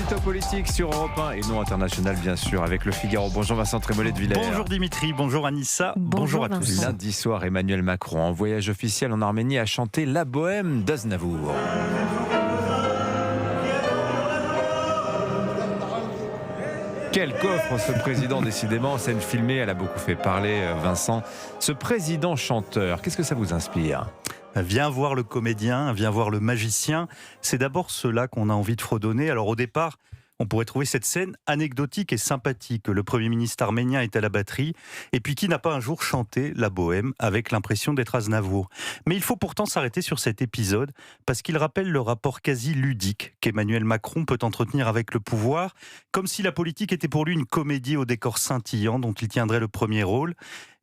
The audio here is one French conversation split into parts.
l'édito politique sur Europe 1 et non international bien sûr avec Le Figaro. Bonjour Vincent Trémollet de Villers. Bonjour Dimitri, bonjour Anissa, bonjour à tous. Lundi soir, Emmanuel Macron en voyage officiel en Arménie a chanté La Bohème d'Aznavour. Quel coffre ce président, décidément, scène filmée, elle a beaucoup fait parler Vincent. Ce président chanteur, qu'est-ce que ça vous inspire ? Viens voir le comédien, viens voir le magicien. C'est d'abord cela qu'on a envie de fredonner. Alors au départ, on pourrait trouver cette scène anecdotique et sympathique. Le Premier ministre arménien est à la batterie. Et puis qui n'a pas un jour chanté la bohème avec l'impression d'être Aznavour ? Mais il faut pourtant s'arrêter sur cet épisode parce qu'il rappelle le rapport quasi ludique qu'Emmanuel Macron peut entretenir avec le pouvoir, comme si la politique était pour lui une comédie au décor scintillant dont il tiendrait le premier rôle.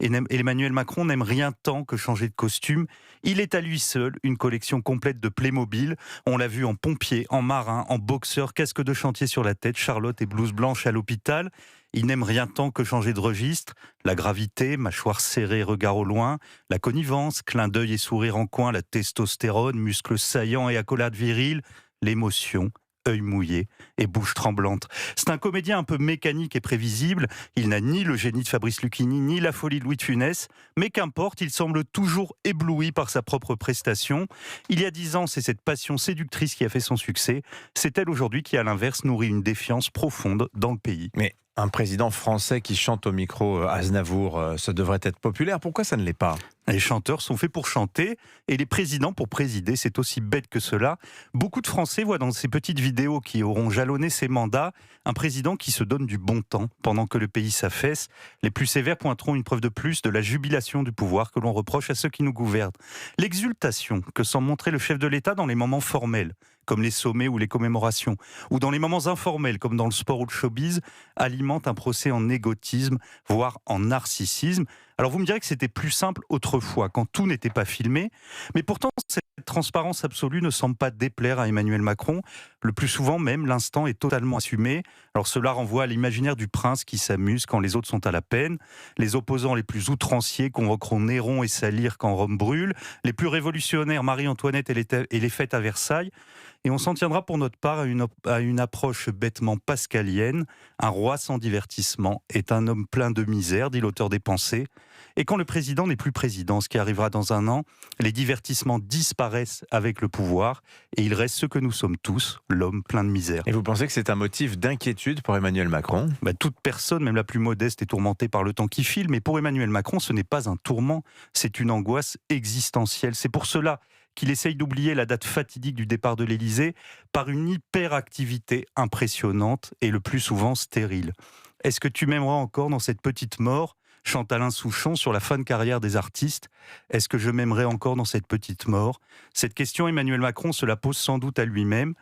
Et Emmanuel Macron n'aime rien tant que changer de costume. Il est à lui seul une collection complète de Playmobil. On l'a vu en pompier, en marin, en boxeur, casque de chantier sur la tête, Charlotte et blouse blanche à l'hôpital. Il n'aime rien tant que changer de registre. La gravité, mâchoire serrée, regard au loin. La connivence, clin d'œil et sourire en coin. La testostérone, muscles saillants et accolades viriles. L'émotion, œil mouillé et bouche tremblante. C'est un comédien un peu mécanique et prévisible. Il n'a ni le génie de Fabrice Lucchini, ni la folie de Louis de Funès. Mais qu'importe, il semble toujours ébloui par sa propre prestation. Il y a 10 ans, c'est cette passion séductrice qui a fait son succès. C'est elle aujourd'hui qui, à l'inverse, nourrit une défiance profonde dans le pays. Mais un président français qui chante au micro Aznavour, ça devrait être populaire. Pourquoi ça ne l'est pas ? Les chanteurs sont faits pour chanter et les présidents pour présider. C'est aussi bête que cela. Beaucoup de Français voient dans ces petites vidéos qui auront jalonné ces mandats un président qui se donne du bon temps pendant que le pays s'affaisse. Les plus sévères pointeront une preuve de plus de la jubilation du pouvoir que l'on reproche à ceux qui nous gouvernent. L'exultation que semble montrer le chef de l'État dans les moments formels, comme les sommets ou les commémorations, ou dans les moments informels, comme dans le sport ou le showbiz, alimente un procès en égotisme, voire en narcissisme. Alors vous me direz que c'était plus simple autrefois, quand tout n'était pas filmé, mais pourtant cette transparence absolue ne semble pas déplaire à Emmanuel Macron. Le plus souvent même, l'instant est totalement assumé. Alors cela renvoie à l'imaginaire du prince qui s'amuse quand les autres sont à la peine. Les opposants les plus outranciers convoqueront Néron et sa lyre quand Rome brûle. Les plus révolutionnaires, Marie-Antoinette et les fêtes à Versailles. Et on s'en tiendra pour notre part à une approche bêtement pascalienne. Un roi sans divertissement est un homme plein de misère, dit l'auteur des Pensées. Et quand le président n'est plus président, ce qui arrivera dans un an, les divertissements disparaissent avec le pouvoir et il reste ce que nous sommes tous, l'homme plein de misère. Et vous pensez que c'est un motif d'inquiétude pour Emmanuel Macron ? Toute personne, même la plus modeste, est tourmentée par le temps qui file, mais pour Emmanuel Macron, ce n'est pas un tourment, c'est une angoisse existentielle. C'est pour cela qu'il essaye d'oublier la date fatidique du départ de l'Élysée par une hyperactivité impressionnante et le plus souvent stérile. Est-ce que tu m'aimeras encore dans cette petite mort ? Chante Alain Souchon sur la fin de carrière des artistes. Est-ce que je m'aimerais encore dans cette petite mort ? Cette question, Emmanuel Macron se la pose sans doute à lui-même.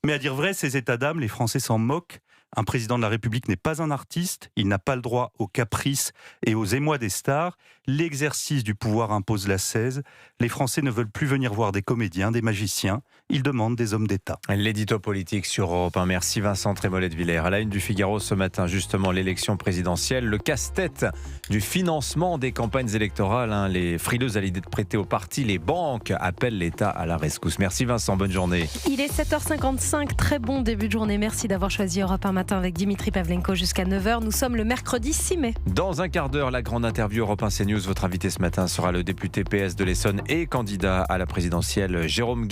Mais à dire vrai, ces états d'âme, les Français s'en moquent. Un président de la République n'est pas un artiste. Il n'a pas le droit aux caprices et aux émois des stars. L'exercice du pouvoir impose l'ascèse. Les Français ne veulent plus venir voir des comédiens, des magiciens. Ils demandent des hommes d'État. L'édito politique sur Europe 1. Merci Vincent Trémollet de Villers. À la une du Figaro ce matin, justement, l'élection présidentielle, le casse-tête du financement des campagnes électorales. Les frileux à l'idée de prêter aux partis, les banques appellent l'État à la rescousse. Merci Vincent, bonne journée. Il est 7h55, très bon début de journée. Merci d'avoir choisi Europe 1 matin avec Dimitri Pavlenko jusqu'à 9h. Nous sommes le mercredi 6 mai. Dans un quart d'heure, la grande interview Europe 1 CNews. Votre invité ce matin sera le député PS de l'Essonne et candidat à la présidentielle, Jérôme Guel.